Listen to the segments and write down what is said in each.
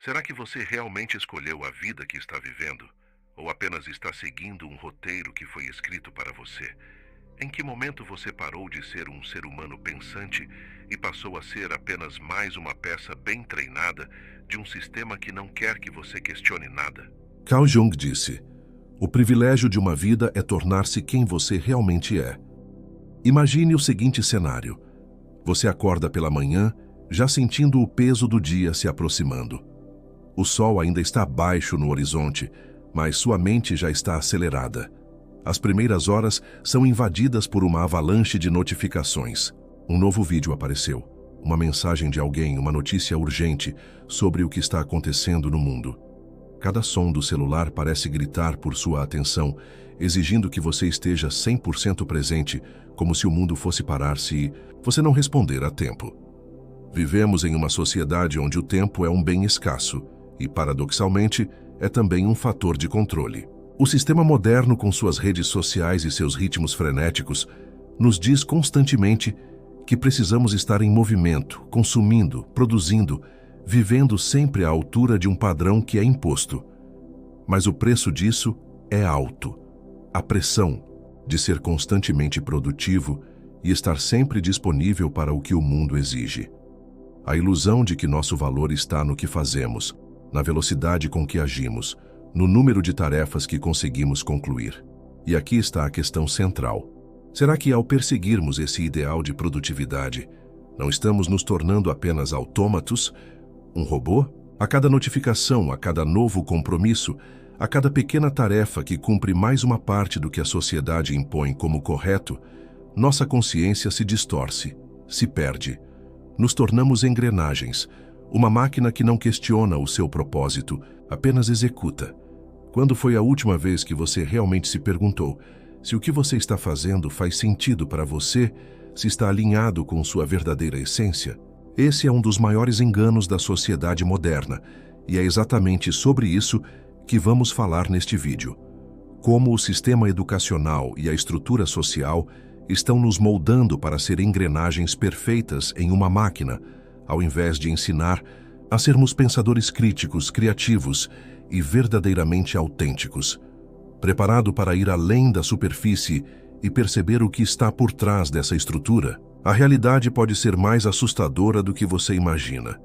Será que você realmente escolheu a vida que está vivendo? Ou apenas está seguindo um roteiro que foi escrito para você? Em que momento você parou de ser um ser humano pensante e passou a ser apenas mais uma peça bem treinada de um sistema que não quer que você questione nada? Carl Jung disse: "O privilégio de uma vida é tornar-se quem você realmente é." Imagine o seguinte cenário. Você acorda pela manhã, já sentindo o peso do dia se aproximando. O sol ainda está baixo no horizonte, mas sua mente já está acelerada. As primeiras horas são invadidas por uma avalanche de notificações. Um novo vídeo apareceu, uma mensagem de alguém, uma notícia urgente sobre o que está acontecendo no mundo. Cada som do celular parece gritar por sua atenção, exigindo que você esteja 100% presente, como se o mundo fosse parar se você não responder a tempo. Vivemos em uma sociedade onde o tempo é um bem escasso e, paradoxalmente, é também um fator de controle. O sistema moderno, com suas redes sociais e seus ritmos frenéticos, nos diz constantemente que precisamos estar em movimento, consumindo, produzindo, vivendo sempre à altura de um padrão que é imposto. Mas o preço disso é alto. A pressão de ser constantemente produtivo e estar sempre disponível para o que o mundo exige. A ilusão de que nosso valor está no que fazemos, na velocidade com que agimos, no número de tarefas que conseguimos concluir. E aqui está a questão central. Será que ao perseguirmos esse ideal de produtividade, não estamos nos tornando apenas autômatos, um robô? A cada notificação, a cada novo compromisso, a cada pequena tarefa que cumpre mais uma parte do que a sociedade impõe como correto, nossa consciência se distorce, se perde. Nos tornamos engrenagens, uma máquina que não questiona o seu propósito, apenas executa. Quando foi a última vez que você realmente se perguntou se o que você está fazendo faz sentido para você, se está alinhado com sua verdadeira essência? Esse é um dos maiores enganos da sociedade moderna, e é exatamente sobre isso que vamos falar neste vídeo. Como o sistema educacional e a estrutura social estão nos moldando para ser engrenagens perfeitas em uma máquina, ao invés de ensinar a sermos pensadores críticos, criativos e verdadeiramente autênticos. Preparado para ir além da superfície e perceber o que está por trás dessa estrutura? A realidade pode ser mais assustadora do que você imagina.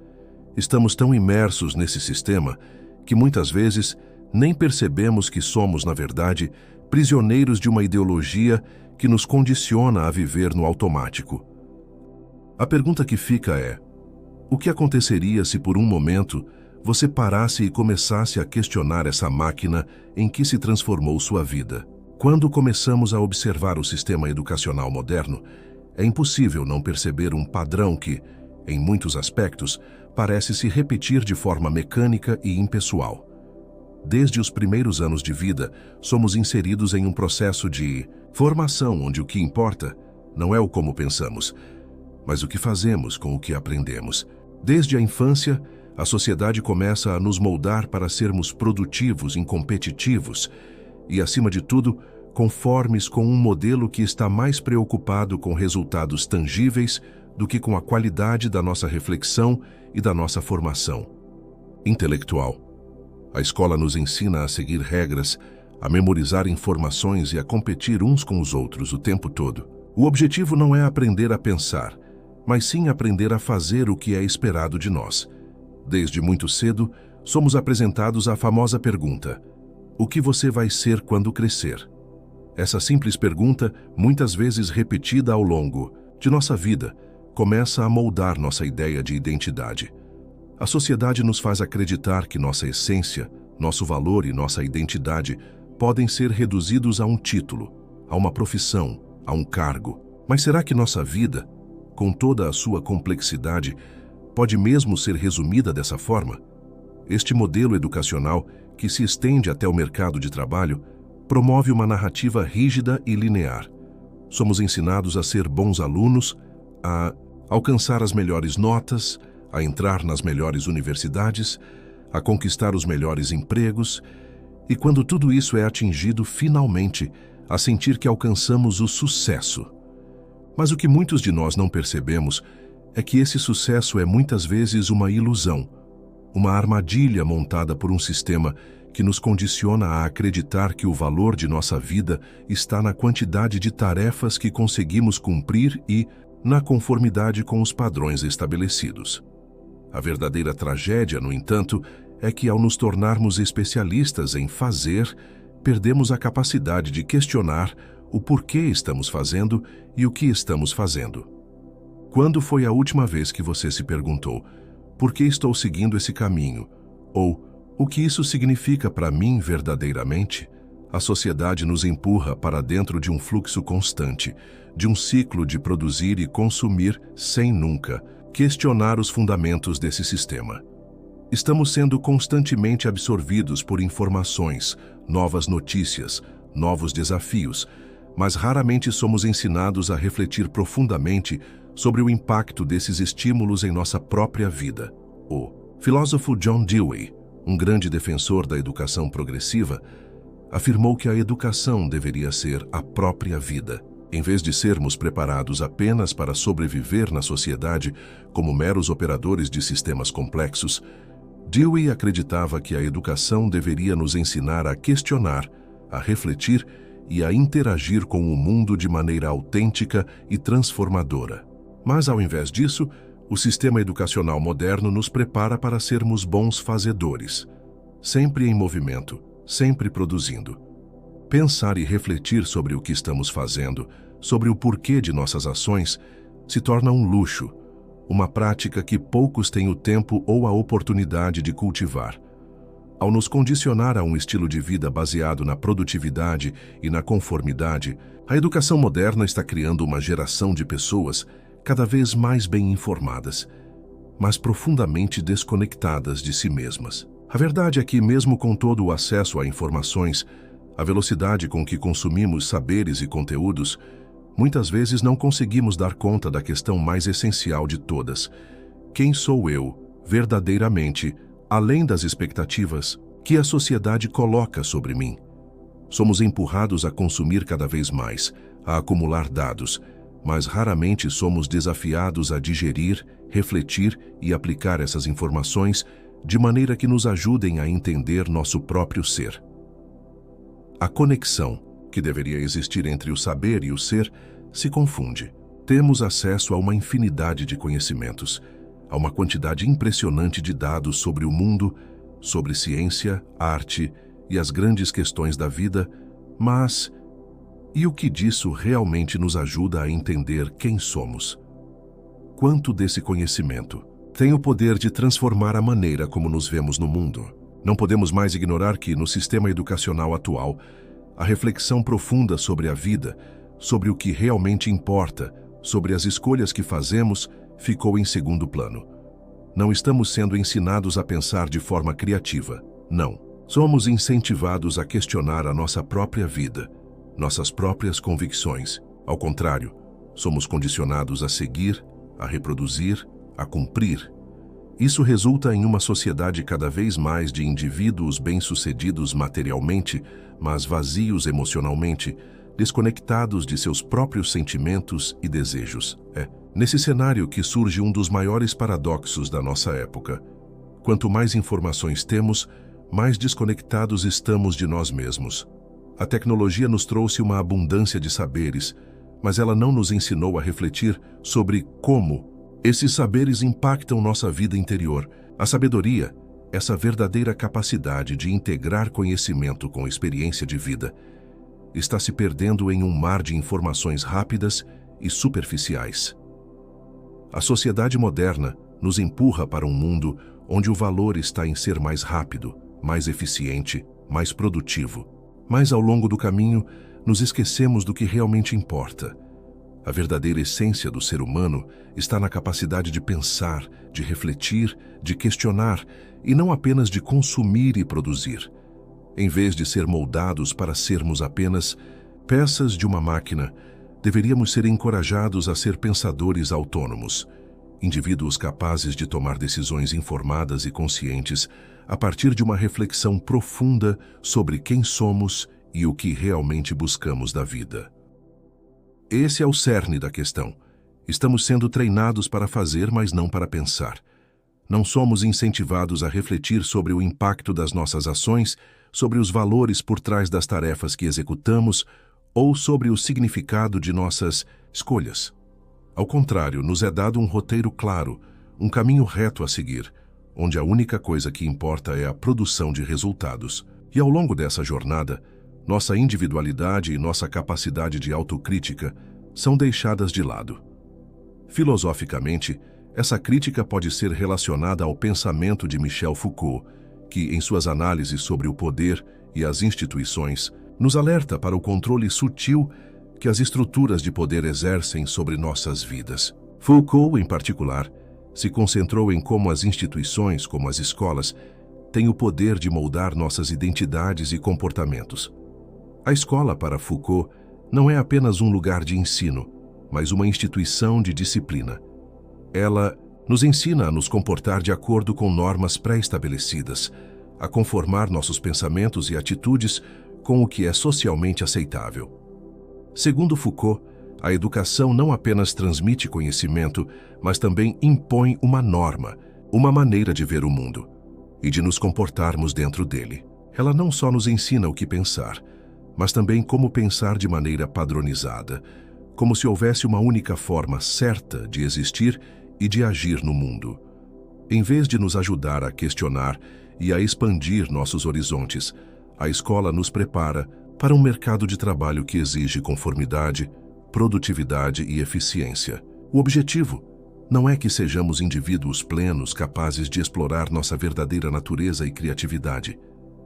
Estamos tão imersos nesse sistema que muitas vezes nem percebemos que somos, na verdade, prisioneiros de uma ideologia que nos condiciona a viver no automático. A pergunta que fica é: o que aconteceria se por um momento você parasse e começasse a questionar essa máquina em que se transformou sua vida? Quando começamos a observar o sistema educacional moderno, é impossível não perceber um padrão que, em muitos aspectos, parece se repetir de forma mecânica e impessoal. Desde os primeiros anos de vida, somos inseridos em um processo de formação onde o que importa não é o como pensamos, mas o que fazemos com o que aprendemos. Desde a infância, a sociedade começa a nos moldar para sermos produtivos e competitivos e, acima de tudo, conformes com um modelo que está mais preocupado com resultados tangíveis do que com a qualidade da nossa reflexão e da nossa formação intelectual. A escola nos ensina a seguir regras, a memorizar informações e a competir uns com os outros o tempo todo. O objetivo não é aprender a pensar, mas sim aprender a fazer o que é esperado de nós. Desde muito cedo, somos apresentados à famosa pergunta: o que você vai ser quando crescer? Essa simples pergunta, muitas vezes repetida ao longo de nossa vida, começa a moldar nossa ideia de identidade. A sociedade nos faz acreditar que nossa essência, nosso valor e nossa identidade podem ser reduzidos a um título, a uma profissão, a um cargo. Mas será que nossa vida, com toda a sua complexidade, pode mesmo ser resumida dessa forma? Este modelo educacional, que se estende até o mercado de trabalho, promove uma narrativa rígida e linear. Somos ensinados a ser bons alunos, a alcançar as melhores notas, a entrar nas melhores universidades, a conquistar os melhores empregos, e quando tudo isso é atingido, finalmente, a sentir que alcançamos o sucesso. Mas o que muitos de nós não percebemos é que esse sucesso é muitas vezes uma ilusão, uma armadilha montada por um sistema que nos condiciona a acreditar que o valor de nossa vida está na quantidade de tarefas que conseguimos cumprir e na conformidade com os padrões estabelecidos. A verdadeira tragédia, no entanto, é que ao nos tornarmos especialistas em fazer, perdemos a capacidade de questionar o porquê estamos fazendo e o que estamos fazendo. Quando foi a última vez que você se perguntou: por que estou seguindo esse caminho? Ou o que isso significa para mim verdadeiramente? A sociedade nos empurra para dentro de um fluxo constante, de um ciclo de produzir e consumir sem nunca questionar os fundamentos desse sistema. Estamos sendo constantemente absorvidos por informações, novas notícias, novos desafios, mas raramente somos ensinados a refletir profundamente sobre o impacto desses estímulos em nossa própria vida. O filósofo John Dewey, um grande defensor da educação progressiva, afirmou que a educação deveria ser a própria vida. Em vez de sermos preparados apenas para sobreviver na sociedade como meros operadores de sistemas complexos, Dewey acreditava que a educação deveria nos ensinar a questionar, a refletir e a interagir com o mundo de maneira autêntica e transformadora. Mas, ao invés disso, o sistema educacional moderno nos prepara para sermos bons fazedores, sempre em movimento, sempre produzindo. Pensar e refletir sobre o que estamos fazendo, sobre o porquê de nossas ações, se torna um luxo, uma prática que poucos têm o tempo ou a oportunidade de cultivar. Ao nos condicionar a um estilo de vida baseado na produtividade e na conformidade, a educação moderna está criando uma geração de pessoas cada vez mais bem informadas, mas profundamente desconectadas de si mesmas. A verdade é que, mesmo com todo o acesso a informações, a velocidade com que consumimos saberes e conteúdos, muitas vezes não conseguimos dar conta da questão mais essencial de todas: quem sou eu, verdadeiramente, além das expectativas que a sociedade coloca sobre mim? Somos empurrados a consumir cada vez mais, a acumular dados, mas raramente somos desafiados a digerir, refletir e aplicar essas informações de maneira que nos ajudem a entender nosso próprio ser. A conexão que deveria existir entre o saber e o ser se confunde. Temos acesso a uma infinidade de conhecimentos, a uma quantidade impressionante de dados sobre o mundo, sobre ciência, arte e as grandes questões da vida, mas e o que disso realmente nos ajuda a entender quem somos? Quanto desse conhecimento tem o poder de transformar a maneira como nos vemos no mundo? Não podemos mais ignorar que, no sistema educacional atual, a reflexão profunda sobre a vida, sobre o que realmente importa, sobre as escolhas que fazemos, ficou em segundo plano. Não estamos sendo ensinados a pensar de forma criativa. Não. Somos incentivados a questionar a nossa própria vida, nossas próprias convicções. Ao contrário, somos condicionados a seguir, a reproduzir, a cumprir. Isso resulta em uma sociedade cada vez mais de indivíduos bem-sucedidos materialmente, mas vazios emocionalmente, desconectados de seus próprios sentimentos e desejos. É nesse cenário que surge um dos maiores paradoxos da nossa época. Quanto mais informações temos, mais desconectados estamos de nós mesmos. A tecnologia nos trouxe uma abundância de saberes, mas ela não nos ensinou a refletir sobre como esses saberes impactam nossa vida interior. A sabedoria, essa verdadeira capacidade de integrar conhecimento com experiência de vida, está se perdendo em um mar de informações rápidas e superficiais. A sociedade moderna nos empurra para um mundo onde o valor está em ser mais rápido, mais eficiente, mais produtivo. Mas ao longo do caminho, nos esquecemos do que realmente importa. A verdadeira essência do ser humano está na capacidade de pensar, de refletir, de questionar e não apenas de consumir e produzir. Em vez de ser moldados para sermos apenas peças de uma máquina, deveríamos ser encorajados a ser pensadores autônomos, indivíduos capazes de tomar decisões informadas e conscientes a partir de uma reflexão profunda sobre quem somos e o que realmente buscamos da vida. Esse é o cerne da questão. Estamos sendo treinados para fazer, mas não para pensar. Não somos incentivados a refletir sobre o impacto das nossas ações, sobre os valores por trás das tarefas que executamos ou sobre o significado de nossas escolhas. Ao contrário, nos é dado um roteiro claro, um caminho reto a seguir, onde a única coisa que importa é a produção de resultados. E ao longo dessa jornada, nossa individualidade e nossa capacidade de autocrítica são deixadas de lado. Filosoficamente, essa crítica pode ser relacionada ao pensamento de Michel Foucault, que, em suas análises sobre o poder e as instituições, nos alerta para o controle sutil que as estruturas de poder exercem sobre nossas vidas. Foucault, em particular, se concentrou em como as instituições, como as escolas, têm o poder de moldar nossas identidades e comportamentos. A escola, para Foucault, não é apenas um lugar de ensino, mas uma instituição de disciplina. Ela nos ensina a nos comportar de acordo com normas pré-estabelecidas, a conformar nossos pensamentos e atitudes com o que é socialmente aceitável. Segundo Foucault, a educação não apenas transmite conhecimento, mas também impõe uma norma, uma maneira de ver o mundo e de nos comportarmos dentro dele. Ela não só nos ensina o que pensar, mas também como pensar de maneira padronizada, como se houvesse uma única forma certa de existir e de agir no mundo. Em vez de nos ajudar a questionar e a expandir nossos horizontes, a escola nos prepara para um mercado de trabalho que exige conformidade, produtividade e eficiência. O objetivo não é que sejamos indivíduos plenos capazes de explorar nossa verdadeira natureza e criatividade,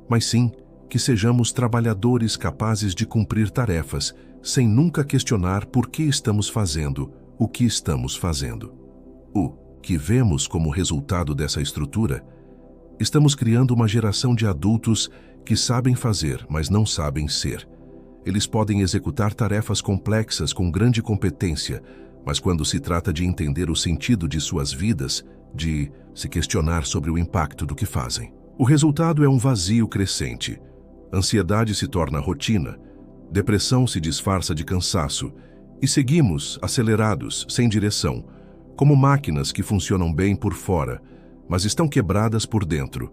mas sim que sejamos trabalhadores capazes de cumprir tarefas sem nunca questionar por que estamos fazendo o que estamos fazendo. O que vemos como resultado dessa estrutura, estamos criando uma geração de adultos que sabem fazer, mas não sabem ser. Eles podem executar tarefas complexas com grande competência, mas quando se trata de entender o sentido de suas vidas, de se questionar sobre o impacto do que fazem, o resultado é um vazio crescente. Ansiedade se torna rotina, depressão se disfarça de cansaço e seguimos, acelerados, sem direção, como máquinas que funcionam bem por fora, mas estão quebradas por dentro.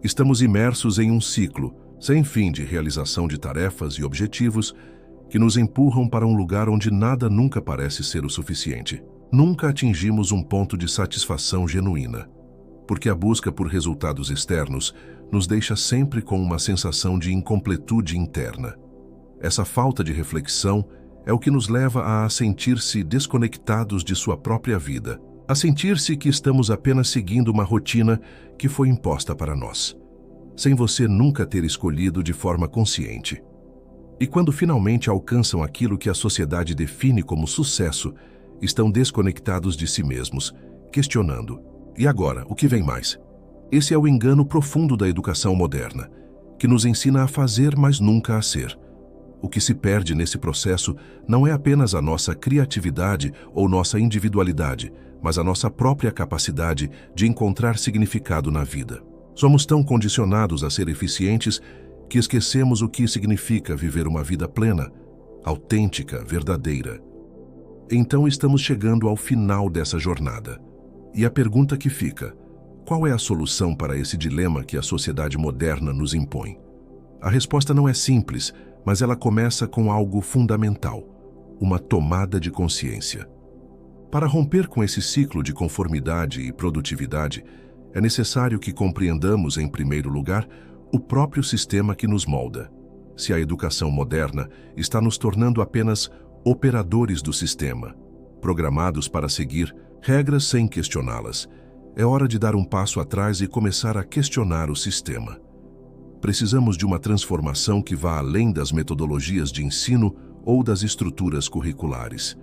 Estamos imersos em um ciclo sem fim de realização de tarefas e objetivos que nos empurram para um lugar onde nada nunca parece ser o suficiente. Nunca atingimos um ponto de satisfação genuína, porque a busca por resultados externos nos deixa sempre com uma sensação de incompletude interna. Essa falta de reflexão é o que nos leva a sentir-se desconectados de sua própria vida, a sentir-se que estamos apenas seguindo uma rotina que foi imposta para nós, sem você nunca ter escolhido de forma consciente. E quando finalmente alcançam aquilo que a sociedade define como sucesso, estão desconectados de si mesmos, questionando: e agora, o que vem mais? Esse é o engano profundo da educação moderna, que nos ensina a fazer, mas nunca a ser. O que se perde nesse processo não é apenas a nossa criatividade ou nossa individualidade, mas a nossa própria capacidade de encontrar significado na vida. Somos tão condicionados a ser eficientes que esquecemos o que significa viver uma vida plena, autêntica, verdadeira. Então estamos chegando ao final dessa jornada. E a pergunta que fica: qual é a solução para esse dilema que a sociedade moderna nos impõe? A resposta não é simples, mas ela começa com algo fundamental: uma tomada de consciência. Para romper com esse ciclo de conformidade e produtividade, é necessário que compreendamos, em primeiro lugar, o próprio sistema que nos molda. Se a educação moderna está nos tornando apenas operadores do sistema, programados para seguir regras sem questioná-las, é hora de dar um passo atrás e começar a questionar o sistema. Precisamos de uma transformação que vá além das metodologias de ensino ou das estruturas curriculares.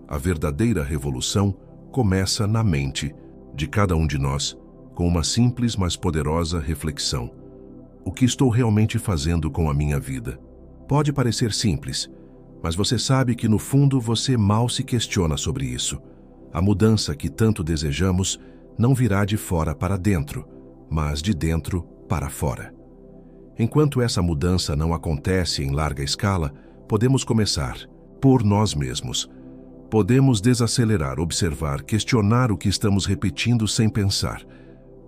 A verdadeira revolução começa na mente de cada um de nós, com uma simples, mas poderosa reflexão: o que estou realmente fazendo com a minha vida? Pode parecer simples, mas você sabe que no fundo você mal se questiona sobre isso. A mudança que tanto desejamos não virá de fora para dentro, mas de dentro para fora. Enquanto essa mudança não acontece em larga escala, podemos começar por nós mesmos. Podemos desacelerar, observar, questionar o que estamos repetindo sem pensar.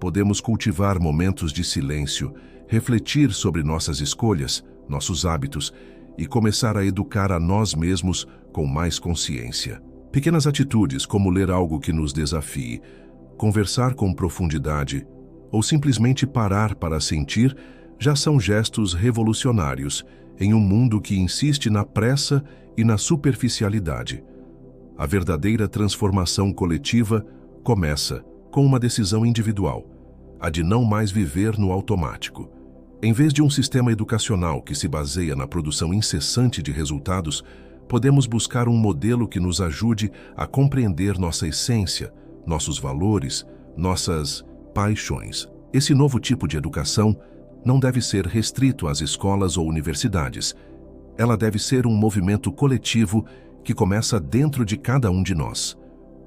podemos cultivar momentos de silêncio, refletir sobre nossas escolhas, nossos hábitos e começar a educar a nós mesmos com mais consciência. Pequenas atitudes como ler algo que nos desafie, conversar com profundidade ou simplesmente parar para sentir já são gestos revolucionários em um mundo que insiste na pressa e na superficialidade. A verdadeira transformação coletiva começa com uma decisão individual, a de não mais viver no automático. Em vez de um sistema educacional que se baseia na produção incessante de resultados, podemos buscar um modelo que nos ajude a compreender nossa essência, nossos valores, nossas paixões. Esse novo tipo de educação não deve ser restrito às escolas ou universidades. Ela deve ser um movimento coletivo que começa dentro de cada um de nós.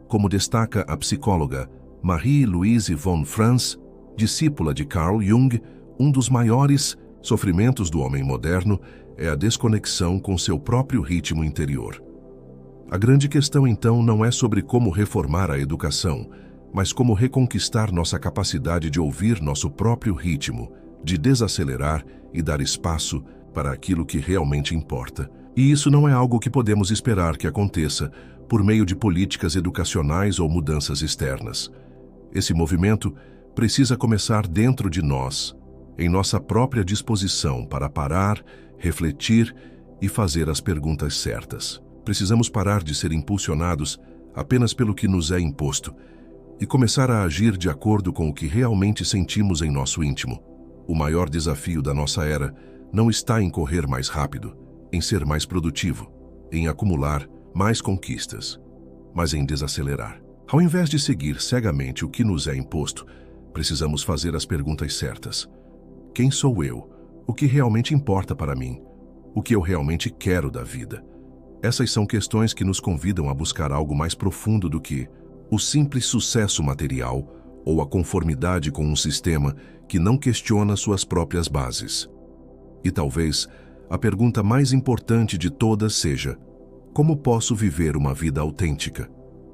Como destaca a psicóloga Marie-Louise von Franz, discípula de Carl Jung, um dos maiores sofrimentos do homem moderno é a desconexão com seu próprio ritmo interior. A grande questão, então, não é sobre como reformar a educação, mas como reconquistar nossa capacidade de ouvir nosso próprio ritmo, de desacelerar e dar espaço para aquilo que realmente importa. E isso não é algo que podemos esperar que aconteça por meio de políticas educacionais ou mudanças externas. Esse movimento precisa começar dentro de nós, em nossa própria disposição para parar, refletir e fazer as perguntas certas. Precisamos parar de ser impulsionados apenas pelo que nos é imposto e começar a agir de acordo com o que realmente sentimos em nosso íntimo. O maior desafio da nossa era não está em correr mais rápido, em ser mais produtivo, em acumular mais conquistas, mas em desacelerar. Ao invés de seguir cegamente o que nos é imposto, precisamos fazer as perguntas certas. Quem sou eu? O que realmente importa para mim? O que eu realmente quero da vida? Essas são questões que nos convidam a buscar algo mais profundo do que o simples sucesso material ou a conformidade com um sistema que não questiona suas próprias bases. E talvez a pergunta mais importante de todas seja: como posso viver uma vida autêntica?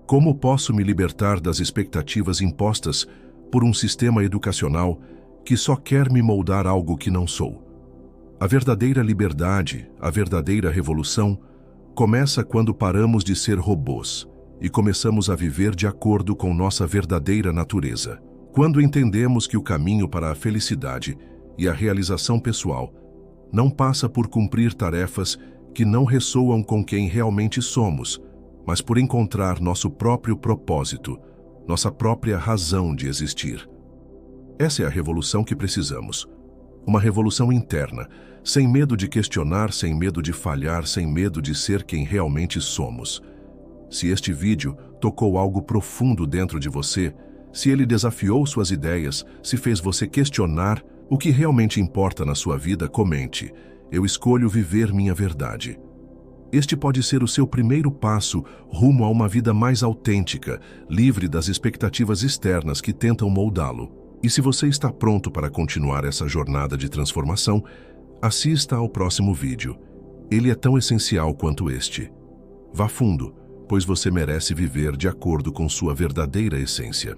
Como posso me libertar das expectativas impostas por um sistema educacional que só quer me moldar algo que não sou? A verdadeira liberdade, a verdadeira revolução, começa quando paramos de ser robôs e começamos a viver de acordo com nossa verdadeira natureza. Quando entendemos que o caminho para a felicidade e a realização pessoal não passa por cumprir tarefas que não ressoam com quem realmente somos, mas por encontrar nosso próprio propósito, nossa própria razão de existir. Essa é a revolução que precisamos. Uma revolução interna, sem medo de questionar, sem medo de falhar, sem medo de ser quem realmente somos. Se este vídeo tocou algo profundo dentro de você, se ele desafiou suas ideias, se fez você questionar o que realmente importa na sua vida, comente: eu escolho viver minha verdade. Este pode ser o seu primeiro passo rumo a uma vida mais autêntica, livre das expectativas externas que tentam moldá-lo. E se você está pronto para continuar essa jornada de transformação, assista ao próximo vídeo. Ele é tão essencial quanto este. Vá fundo, pois você merece viver de acordo com sua verdadeira essência.